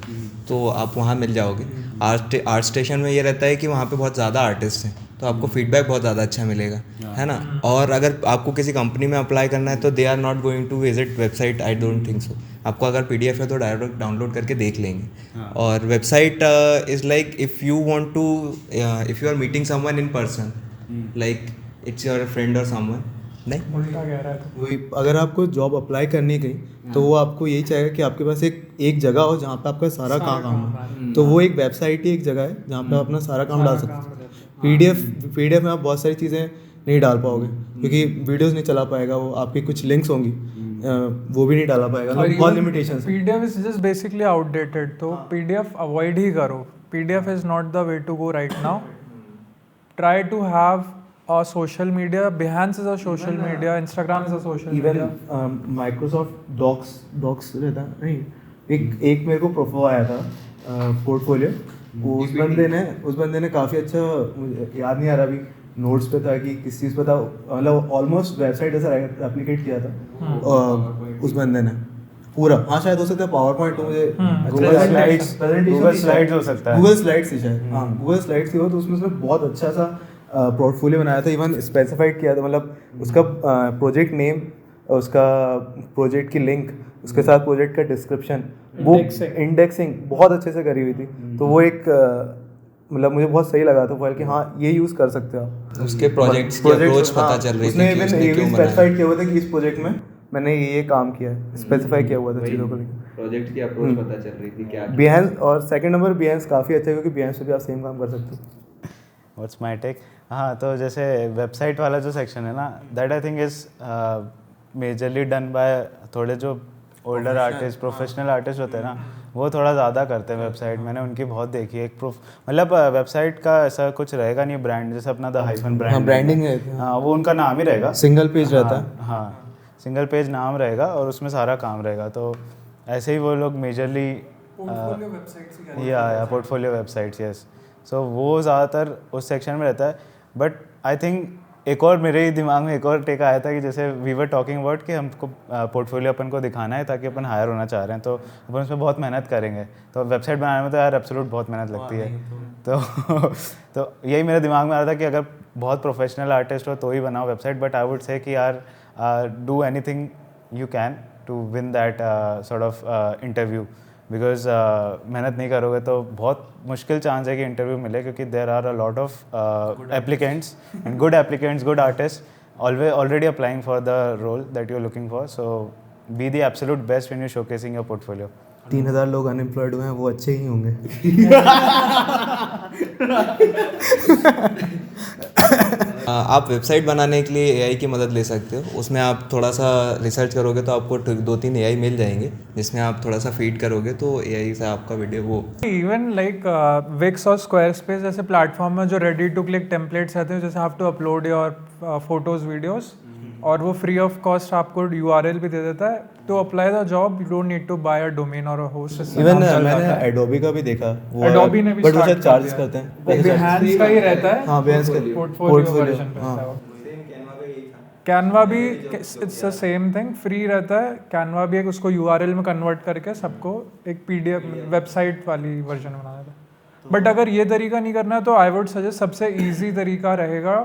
तो आप वहाँ मिल जाओगे. आर्ट स्टेशन में ये रहता है कि वहाँ पे बहुत ज़्यादा आर्टिस्ट हैं, तो आपको फीडबैक बहुत ज़्यादा अच्छा मिलेगा, है ना. और अगर आपको किसी कंपनी में अप्लाई करना है तो they are not going to visit website, I don't think so. आपको अगर PDF है तो डायरेक्ट डाउनलोड करके देख लेंगे. और website is like if you want to, if you are meeting someone in person, like it's your friend और someone. नहीं, उल्टा कह रहा है तो. वही, अगर आपको जॉब अप्लाई करनी है कहीं तो वो आपको यही चाहेगा कि आपके पास एक जगह हो जहाँ पे आपका सारा काम हो. तो वो एक वेबसाइट ही एक जगह है जहाँ पे आप अपना सारा काम डाल सकते हैं. PDF में आप बहुत सारी चीज़ें नहीं डाल पाओगे क्योंकि वीडियोस नहीं चला पाएगा, वो आपकी कुछ लिंक्स होंगी वो भी नहीं डाला पाएगा. बहुत limitation. PDF is just basically outdated, तो PDF अवॉइड ही करो. PDF is not the way to go right now. Try to have a social media. Behance is a social media, Instagram is a social media. Microsoft docs रहता है नहीं, एक मेरे को प्रोफो आया था पोर्टफोलियो. उस बंदे ने काफ़ी अच्छा, मुझे याद नहीं आ रहा अभी नोट्स पे था कि किस चीज़ पे था, मतलब ऑलमोस्ट वेबसाइट ऐसा एप्लीकेट किया था उस बंदे ने पूरा. हाँ शायद हो सकता है पावर पॉइंट, तो मुझे गूगल स्लाइड्स हो सकता है. गूगल स्लाइड्स ही शायद, हाँ गूगल स्लाइड्स ही हो. तो उसमें उसने बहुत अच्छा सा पोर्टफोलियो बनाया था, इवन स्पेसिफाइड किया था, मतलब उसका प्रोजेक्ट नेम, उसका प्रोजेक्ट की लिंक, उसके साथ प्रोजेक्ट का डिस्क्रिप्शन, वो इंडेक्सिंग बहुत अच्छे से करी हुई थी. तो वो एक मतलब मुझे बहुत सही लगा था कि हाँ ये यूज़ कर सकते हो आप. उसके प्रोजेक्ट्स की अप्रोच पता चल रही थी कि उसने क्यों बनाया. स्पेसिफाइड किया हुआ था कि इस प्रोजेक्ट में मैंने ये काम किया है, स्पेसिफाई किया हुआ था चीज़ों को लेकर. प्रोजेक्ट की अप्रोच पता चल रही थी क्या. Behance और सेकंड नंबर Behance काफ़ी अच्छा है क्योंकि Behance पे भी आप सेम काम कर सकते हो. What's my take. हाँ, तो जैसे वेबसाइट वाला जो सेक्शन है ना, that I think is majorly done by थोड़े जो ओल्डर आर्टिस्ट, प्रोफेशनल आर्टिस्ट होते हैं ना, वो थोड़ा ज़्यादा करते हैं वेबसाइट. मैंने उनकी बहुत देखी है. एक मतलब वेबसाइट का ऐसा कुछ रहेगा नहीं ब्रांड, जैसे अपना द हाइफन ब्रांड. हाँ, ब्रांडिंग है. हाँ, वो उनका नाम ही रहेगा, सिंगल पेज रहता है. हाँ, सिंगल पेज नाम रहेगा और उसमें सारा काम रहेगा. तो ऐसे ही वो लोग मेजरली या पोर्टफोलियो वेबसाइट्स, यस. सो वो ज़्यादातर उस सेक्शन में रहता है. बट आई थिंक एक और मेरे ही दिमाग में एक और टेक आया था कि जैसे वी वर टॉकिंग अबाउट कि हमको पोर्टफोलियो अपन को दिखाना है ताकि अपन हायर होना चाह रहे हैं, तो अपन उसमें बहुत मेहनत करेंगे. तो वेबसाइट बनाने में तो यार एब्सोल्यूट बहुत मेहनत लगती है. तो यही मेरे दिमाग में आ रहा था कि अगर बहुत प्रोफेशनल आर्टिस्ट हो तो ही बनाओ website. But I would say कि यार do anything you can to win that sort of interview, because मेहनत नहीं करोगे तो बहुत मुश्किल चांस है कि इंटरव्यू मिले, क्योंकि there are a lot of applicants and good applicants, good artist already applying for the role that you are looking for. So be the absolute best when you showcasing your portfolio. 3000 लोग unemployed हुए हैं, वो अच्छे ही होंगे. आप website बनाने के लिए AI की मदद ले सकते हो. उसमें आप थोड़ा सा रिसर्च करोगे तो आपको 2-3 AI मिल जाएंगे, जिसमें आप थोड़ा सा फीड करोगे तो AI से आपका वीडियो वो. इवन लाइक विक्स और स्क्वायरस्पेस जैसे प्लेटफॉर्म में जो रेडी टू क्लिक टेम्पलेट्स रहते हैं, जैसे have to upload your photos videos, और वो फ्री ऑफ कॉस्ट आपको URL भी दे देता है. To apply the job you don't need to buy a domain और अ होस्ट. इवन मैंने एडोबी का भी देखा, वो Adobe ने भी बट वो start चार्जेस कर करते हैं. Behance का ही रहता है. हाँ, Behance का पोर्टफोलियो वर्जन रहता है वो. कैनवा भी it's the same thing, free रहता है. कैनवा भी एक उसको URL में कन्वर्ट करके सबको एक PDF वेबसाइट वाली वर्जन बना देता है. बट अगर ये तरीका नहीं करना है तो आई वुड सजेस्ट सबसे ईजी तरीका रहेगा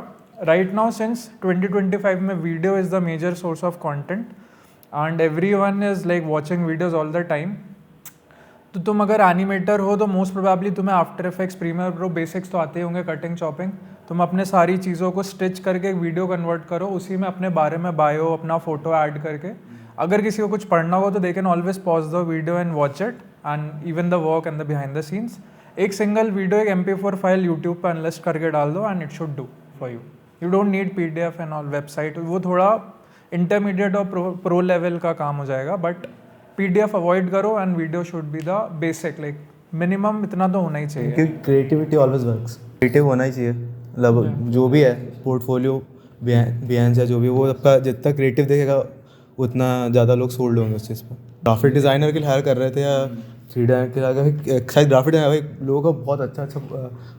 राइट नाउ, सिंस 2025 में video is the major source of content and everyone is like watching videos all the time. तो तुम अगर एनिमेटर हो तो मोस्ट प्रोबेबली तुम्हें After Effects, Premiere Pro basics तो आते ही होंगे, कटिंग चॉपिंग. तुम अपने सारी चीज़ों को स्टिच करके एक वीडियो कन्वर्ट करो, उसी में अपने बारे में बायो अपना फ़ोटो ऐड करके, अगर किसी को कुछ पढ़ना हो तो they can always pause the video and watch it and even the work and the behind the scenes. एक सिंगल वीडियो एक MP4 फाइल यूट्यूब पर अनलिस्ट करके डाल दो and it should do for you. You don't need PDF and all website, वो थोड़ा intermediate और pro level का काम हो जाएगा, बट PDF अवॉइड करो and video should be the basic, like minimum इतना तो होना ही चाहिए। क्योंकि क्रिएटिविटी ऑलवेज वर्क्स, क्रिएटिव होना ही चाहिए। मतलब जो भी है पोर्टफोलियो बिहाइंड या जो भी, वो आपका जितना क्रिएटिव देखेगा उतना ज़्यादा लोग सोल्ड होंगे उस चीज़ पर। ग्राफिक डिज़ाइनर के लिए हायर कर रहे थे या 3D के लिए, शायद ग्राफिक डिज़ाइनर भाई लोगों को बहुत अच्छा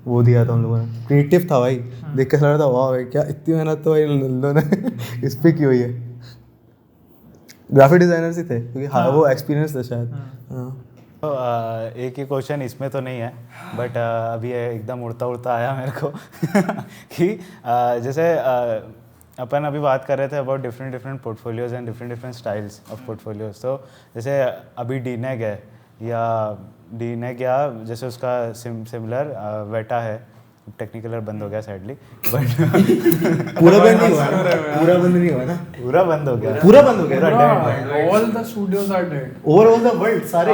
वो दिया था उन लोगों ने, क्रिएटिव था भाई, देख के लग रहा था वाह भाई क्या इतनी मेहनत तो भाई लोगों ने इस पर की हुई है। ग्राफिक डिज़ाइनर्स ही थे क्योंकि हाँ वो एक्सपीरियंस था शायद। तो एक ही क्वेश्चन इसमें तो नहीं है, बट अभी ये एकदम उड़ता उड़ता आया मेरे को कि जैसे अपन अभी बात कर रहे थे about different portfolios and different styles of portfolios. तो जैसे अभी डीनेग है या जैसे उसका सिमिलर वेटा है, टेक्निकलर बंद हो गया सैडली, बट पूरा बंद नहीं हुआ ना, पूरा बंद हो गया, पूरा बंद हो गया, all the studios are dead overall the world सारे।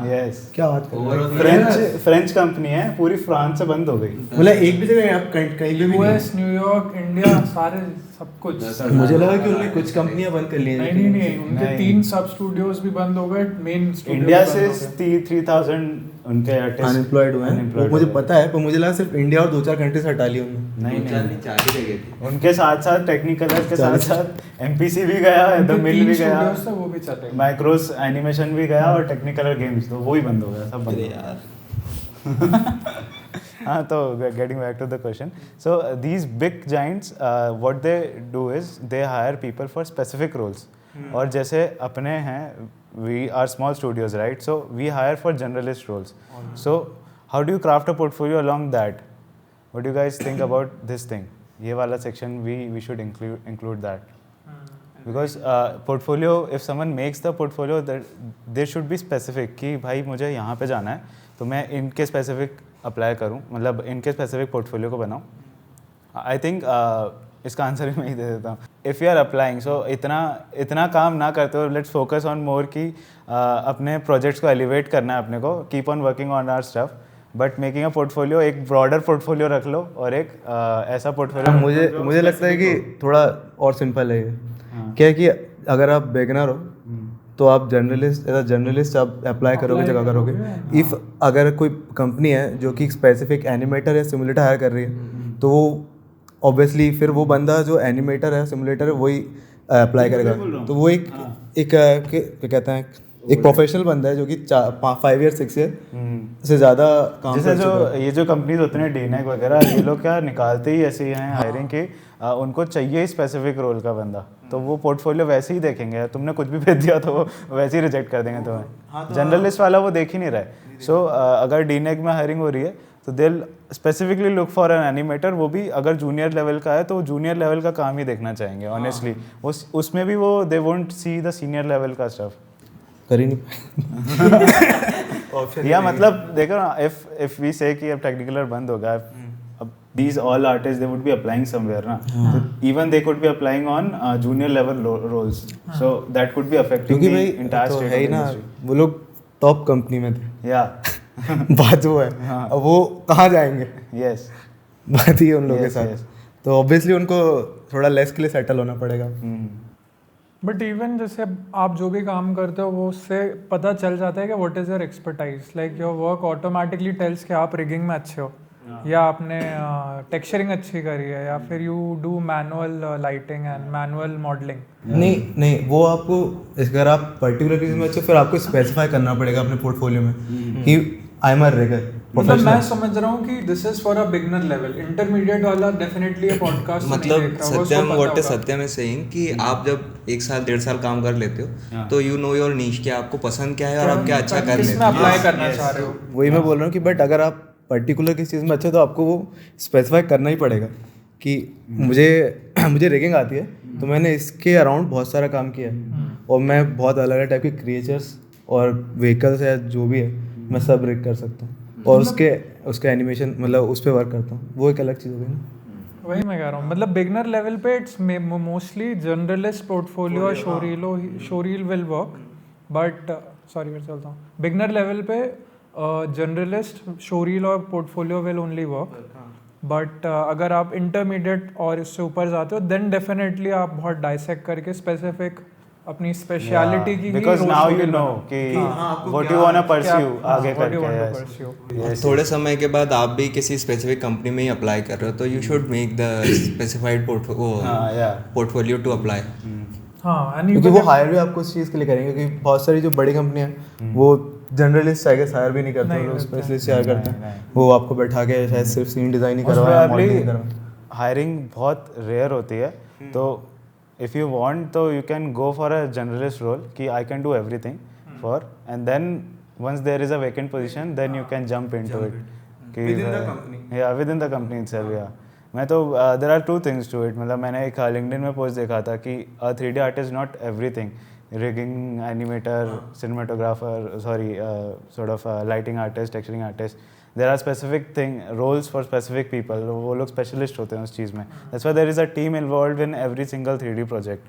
यस, क्या बात कर रहे हो? फ्रेंच कंपनी है, पूरी फ्रांस से बंद हो गई। मतलब एक भी जगह आप कहीं पे भी नहीं। US, न्यूयॉर्क, इंडिया, सारे सब कुछ। मुझे लगा कि उन्होंने कुछ कंपनियां बंद कर ली हैं। नहीं, उनके 3 सब स्टूडियोज भी बंद हो गए, मेन इंडिया से 3000 उनके अनएम्प्लॉयड हुए हैं, वो मुझे पता है, पर मुझे लगा सिर्फ इंडिया और 2-4 कंट्री से हटा ली उन्होंने। नहीं, उनके साथ साथ टेक्निकलर के साथ साथ MPC भी गया, द मिल भी गया, वो भी चले, माइक्रोस एनिमेशन भी गया और टेक्निकलर गेम्स, तो वो ही बंद हो गया, सब बंद यार। हाँ, तो getting back to the question, so these big giants what they do is they hire people for specific roles. और जैसे अपने हैं, we are small studios right, so we hire for generalist roles. So how do you craft a portfolio along that? What do guys think about this thing? ये वाला section we should include that, because portfolio, if someone makes the portfolio, there should be specific कि भाई मुझे यहाँ पे जाना है तो मैं इनके स्पेसिफिक अप्लाई करूँ, मतलब इनके स्पेसिफिक पोर्टफोलियो को बनाऊँ। आई थिंक इसका आंसर भी मैं ही दे देता हूँ। इफ़ यू आर अप्लाइंग, सो इतना काम ना करते हो, लेट्स फोकस ऑन मोर कि अपने प्रोजेक्ट्स को एलिवेट करना है अपने को, keep on working on our stuff, but making a portfolio, एक ब्रॉडर पोर्टफोलियो रख लो और एक ऐसा पोर्टफोलियो। मुझे लगता है कि थोड़ा और सिंपल है ये। क्या है कि अगर आप बिगिनर हो तो आप जर्नलिस्ट आप अप्लाई करोगे, जगह करोगे। इफ़ अगर कोई कंपनी है जो कि स्पेसिफिक एनिमेटर या सिमुलेटर हायर कर रही है, तो वो ऑब्वियसली फिर वो बंदा जो एनिमेटर है, सिमुलेटर है, वही अप्लाई करेगा। तो वो एक क्या कहते हैं, एक प्रोफेशनल बंदा है जो कि 5 ईयर 6 ईयर से ज़्यादा काम जैसे ये जो कंपनीज होते हैं डीनेक वगैरह, ये लोग क्या निकालते ही ऐसे हैं हायरिंग के, उनको चाहिए स्पेसिफिक रोल का बंदा, तो वो पोर्टफोलियो वैसे ही देखेंगे, तुमने कुछ भी भेज दिया तो वो वैसे ही रिजेक्ट कर देंगे तुम्हें। जनरलिस्ट वाला वो देख ही नहीं रहा है। सो अगर डीनेक में हायरिंग हो रही है तो they specifically look for an animator, वो भी अगर जूनियर लेवल का है तो जूनियर लेवल का काम ही देखना चाहेंगे ऑनेस्टली। उसमें भी वो they won't see the senior level का स्टफ, कर ही नहीं। या मतलब देखो ना, इफ वी से कि अब टेक्निकलर बंद हो गया, अब these all artists they would be applying somewhere ना, तो even they could be applying on junior level roles, so that could be affecting the entire तो state है ही of the ना, industry. वो लोग टॉप कंपनी में थे। या बात वो है, अब वो कहाँ जाएंगे? यस, बात ही है उन लोगों के Yes, साथ। yes. तो ऑब्वियसली उनको थोड़ा लेस के लिए सेटल होना पड़ेगा। बट इवन जैसे आप जो भी काम करते हो वो उससे पता चल जाता है कि what is your expertise, like your work automatically tells कि आप रिगिंग में अच्छे हो, या आपने टेक्सचरिंग अच्छी करी है, या फिर you do manual lighting and manual modelling. नहीं, वो आपको अगर आप पर्टिकुलर चीज़ में अच्छे, फिर आपको स्पेसिफाई करना पड़ेगा अपने पोर्टफोलियो में कि आई एम अ रिगर मतलब मैं समझ रहा हूँ कि this is for a beginner level, intermediate वाला डेफिनेटली ये पॉडकास्ट मतलब Satyam what is Satyam is saying कि आप जब 1 साल 1.5 साल काम कर लेते हो तो यू नो योर नीश, कि आपको पसंद क्या है और आप क्या अच्छा कर लेते हो, अप्लाई करना चाह रहे हो। वही मैं बोल रहा हूँ कि बट अगर आप पर्टिकुलर किसी चीज़ में अच्छे, तो आपको वो स्पेसिफाई करना ही पड़ेगा कि मुझे रिगिंग आती है, तो मैंने इसके अराउंड बहुत सारा काम किया है, और मैं बहुत अलग अलग टाइप के क्रिएचर्स और व्हीकल्स है जो भी है, मैं सब रिग कर सकता हूँ, और उसके एनिमेशन मतलब उस पर वर्क करता हूँ। वो एक अलग चीज़ हो गई ना। वही मैं कह रहा हूँ, मतलब बिगनर लेवल पे इट्स मोस्टली जनरलिस्ट पोर्टफोलियो और showreel will work, but sorry फिर चलता हूँ, बिगनर लेवल पे जनरलिस्ट शोरील और portfolio will only work, but अगर आप इंटरमीडिएट और इससे ऊपर जाते हो देन डेफिनेटली आप बहुत डाइसेक्ट करके स्पेसिफिक अपनी स्पेशलिटी की बिकॉज नाउ यू नो कि what you want to pursue आगे करके। थोड़े समय के बाद आप भी किसी स्पेसिफिक कंपनी में ही अप्लाई कर रहे हो तो you should make the specified portfolio to apply. हाँ, क्योंकि वो हायर भी आपको उस चीज़ के लिए करेंगे, क्योंकि बहुत सारी जो बड़ी कंपनियां हैं वो जनरलिस्ट आई गेस हायर भी नहीं करते, वो स्पेशलिस्ट हायर करते हैं, वो आपको बैठा के शायद सिर्फ सीन डिज़ाइन ही करवाया, मॉडलिंग करवाया। हायरिंग बहुत रेयर होती है, तो if you want तो you can go for a generalist role कि I can do everything for, and then once there is a vacant position then you can jump into it within the company. Yeah, within the company itself, yeah. मैं तो there are two things to it, मतलब मैंने एक LinkedIn में post देखा था कि a 3D artist not everything, rigging, animator, cinematographer, sorry, sort of lighting artist, texturing artist, there are specific roles for specific people, वो लोग specialist होते हैं उस चीज़ में, that's why there is a team involved in every single 3D project,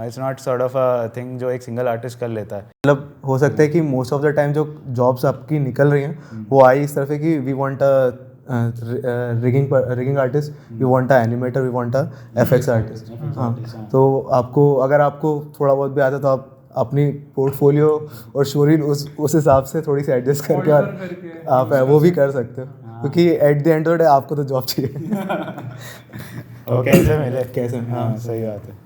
it's not sort of a thing जो एक single artist कर लेता है। मतलब हो सकता है कि मोस्ट ऑफ द टाइम जो जॉब्स आपकी निकल रही हैं वो आई इस तरफ है कि we want a rigging artist, we want a animator, we want a FX artist. हाँ, तो आपको अगर आपको थोड़ा बहुत भी आता है तो आप अपनी पोर्टफोलियो और शोरील उस हिसाब से थोड़ी सी एडजस्ट करके आप वो भी कर सकते हो, क्योंकि at the end of the day आपको तो जॉब चाहिए। और कैसे मिले कैसे, हाँ सही बात है।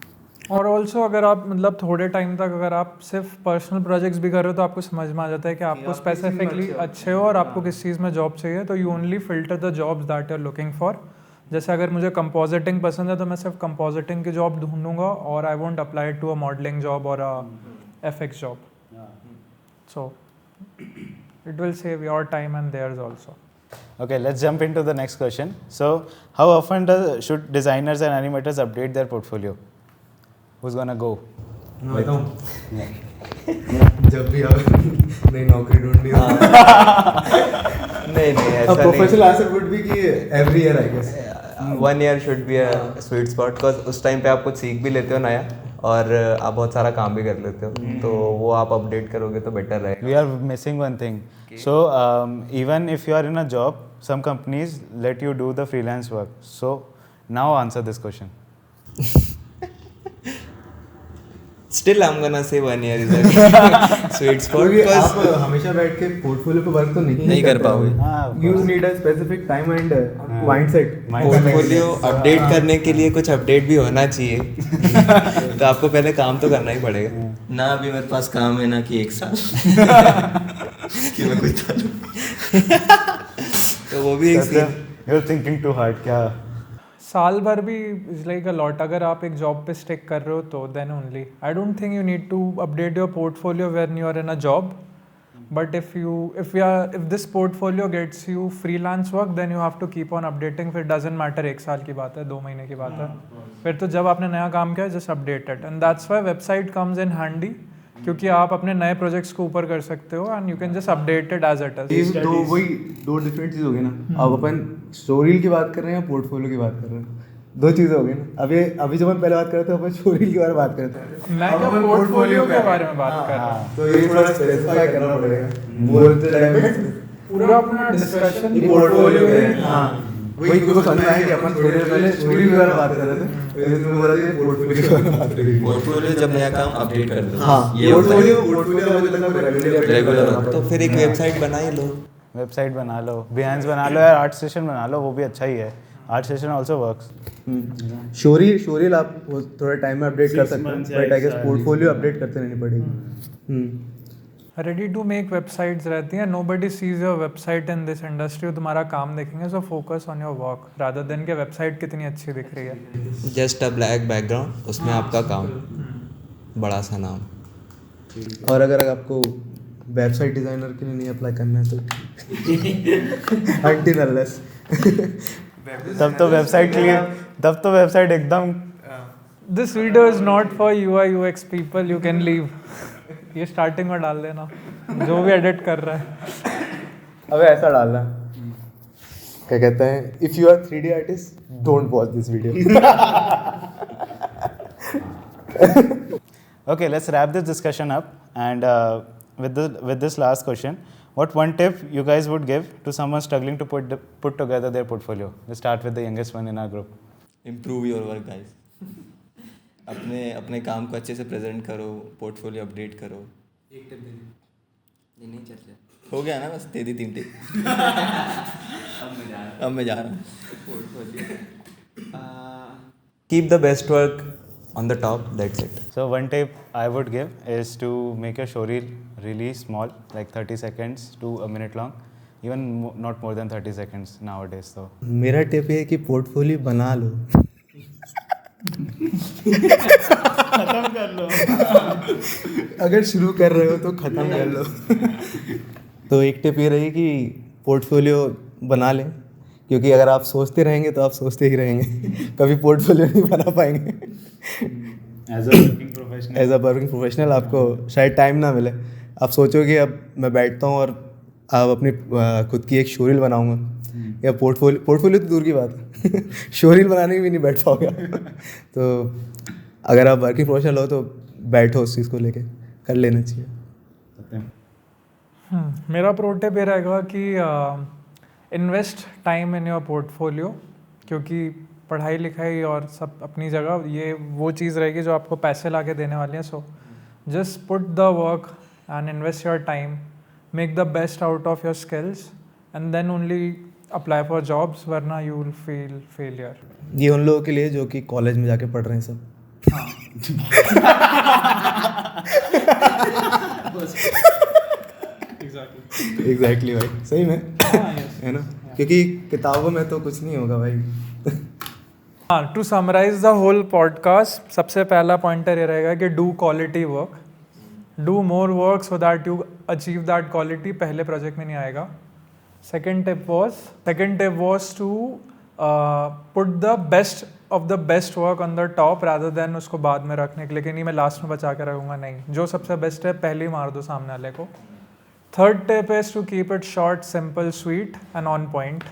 और ऑल्सो अगर आप मतलब थोड़े टाइम तक अगर आप सिर्फ पर्सनल प्रोजेक्ट्स भी कर रहे हो तो आपको समझ में आ जाता है कि आपको स्पेसिफिकली अच्छे हो और आपको किस चीज़ में जॉब चाहिए, तो you only filter the jobs that you are looking for. जैसे अगर मुझे कंपोजिटिंग पसंद है तो मैं सिर्फ कंपोजिटिंग की जॉब ढूंढूंगा और I won't apply to a modelling job और a FX job, so it will save your time and there's also. Okay, let's jump into the next question. So, how often should designers and animators update their portfolio? Who's gonna go? मैं बताऊँ? जब भी आप नई नौकरी ढूंढनी हो, नहीं ऐसा नहीं। प्रोफेशनल आंसर वुड बी कि every year I guess 1 year should be a sweet spot, because उस टाइम पे आप कुछ सीख भी लेते हो नया और आप बहुत सारा काम भी कर लेते हो, तो वो आप अपडेट करोगे तो बेटर रहेगा। We are missing one thing. So, even if you are in a job, some companies let you do the freelance work. So, now answer this question. Still I'm gonna say 1 year is a sweet spot, क्योंकि because आप हमेशा बैठ के portfolio पे work तो नहीं कर पाओगे। You need a specific time and mindset. Portfolio update करने के लिए कुछ अपडेट भी होना चाहिए तो आपको पहले काम तो करना ही पड़ेगा ना। अभी मेरे पास काम है ना कि 1 साल कि मैं कुछ करूं तो वो भी एक scene. You're thinking too hard, क्या? साल भर भी इज लाइक अ लॉट। अगर आप एक जॉब पे स्टिक कर रहे हो तो then only, I don't think you need to update your portfolio when you are in a job, but if this portfolio gets you freelance work then you have to keep on updating. फिर doesn't matter 1 साल की बात है, 2 महीने की बात है, फिर तो जब आपने नया काम किया just update it, and that's why website comes in handy, क्योंकि आप अपने नए प्रोजेक्ट्स को ऊपर कर सकते हो and you can just update it as it is. तो वही 2 डिफरेंट चीज़ हो गई ना। अब अपन स्टोरील की बात कर रहे हैं या पोर्टफोलियो की बात कर रहे हैं, 2 चीज़ें हो गई ना। अभी जब हम पहले बात कर रहे थे अपन स्टोरील के बारे में बात करते हैं, मैं क्या पोर्टफोलियो के बारे में बात कर रहा हूँ, तो ये थोड़ा स्पेसिफाई करना पड़ेगा बोलते टाइम पूरा अपना डिस्कशन पोर्टफोलियो में। हाँ, वही कुछ समझ में आया कि अपन थोड़ी देर पहले स्टोरी के बारे में बात कर रहे थे, इसमें बोला कि पोर्टफोलियो के बारे में बात करेंगे। पोर्टफोलियो जब नया काम अपडेट कर दो, हाँ, ये होता है पोर्टफोलियो मुझे लगता है रेगुलर होता है, तो फिर एक वेबसाइट बना ही लो। वेबसाइट बना लो, Behance बना लो यार, आर्ट स्टेशन बना लो, वो भी अच्छा ही है। Art station also works. Showreel आप थोड़े टाइम में अपडेट कर सकते हैं, but I guess portfolio update करते रहनी पड़ेगी। रेडी टू मेक वेबसाइट्स रहती हैं, nobody sees your website in this industry, तुम्हारा काम देखेंगे, so focus on your work rather than के वेबसाइट कितनी अच्छी दिख रही है। जस्ट अ ब्लैक बैकग्राउंड, उसमें आपका काम, बड़ा सा नाम। और अगर आपको वेबसाइट डिज़ाइनर के लिए नहीं अप्लाई करना है तो until unless तब तो वेबसाइट एकदम। This video is not for UI UX people, you can leave. ये स्टार्टिंग में डाल देना जो भी एडिट कर रहा है। अबे ऐसा डालना क्या कहते हैं, if you are 3D artist don't watch this video. Okay, let's wrap this discussion up. And with this last question, what one tip you guys would give to someone struggling to put together their portfolio? Let's start with the youngest one in our group. Improve your work guys. अपने काम को अच्छे से present करो, portfolio update करो. एक tip दे दे. नहीं चल रहा. हो गया ना, बस दे दी 3 टिप. अब मैं जा रहा हूँ. Keep the best work on the top. That's it. So one tip I would give is to make your showreel really small, like 30 seconds to a minute long. Even not more than 30 seconds nowadays. So मेरा tip ये है कि portfolio बना लो. खत्म कर लो. अगर शुरू कर रहे हो तो ख़त्म कर लो. तो एक टिप ये रही कि पोर्टफोलियो बना लें, क्योंकि अगर आप सोचते रहेंगे तो आप सोचते ही रहेंगे, कभी पोर्टफोलियो नहीं बना पाएंगे. As a working professional, आपको शायद टाइम ना मिले. आप सोचोगे अब मैं बैठता हूँ और आप अपनी खुद की एक शोरील बनाऊँगा, या पोर्टफोलियो तो दूर की बात है, शोरील बनाने भी नहीं बैठ पाओगे. तो अगर आप वर्किंग प्रोफेशनल हो तो बैठो, उस चीज़ को लेके कर लेना चाहिए. मेरा प्रो टिप ये रहेगा कि invest time in your portfolio, क्योंकि पढ़ाई लिखाई और सब अपनी जगह, ये वो चीज़ रहेगी जो आपको पैसे ला के देने वाली है. So just put the work and invest your time, make the best out of your skills and then only apply for jobs, वरना यू विल फील फेलियर. ये उन लोगों के लिए जो कि कॉलेज में जाके पढ़ रहे हैं सब. एग्जैक्टली भाई, सही में है ना, क्योंकि किताबों में तो कुछ नहीं होगा भाई. हाँ, to summarise the whole podcast, सबसे पहला पॉइंटर ये रहेगा कि do quality work, do more work so that you achieve that quality. पहले प्रोजेक्ट में नहीं आएगा. Second tip was to put the best of the best work on the top rather than उसको बाद में रखने के लिए कि नहीं मैं लास्ट में बचा के रखूँगा. नहीं, जो सबसे बेस्ट है पहले ही मार दो सामने वाले को. Third tip is to keep it short, simple, sweet and on point.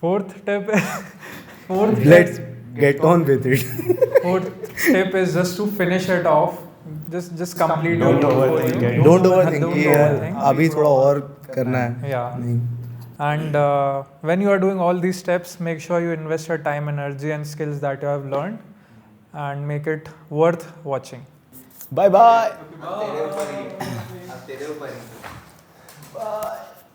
Fourth tip Let's get on with it. is just to finish it off. Just complete your portfolio. Don't overthink. यार अभी थोड़ा और करना है. Yeah. नहीं. And when you are doing all these steps, make sure you invest your time, energy, and skills that you have learned, and make it worth watching. bye bye. अब तेरे ऊपर ही. Bye.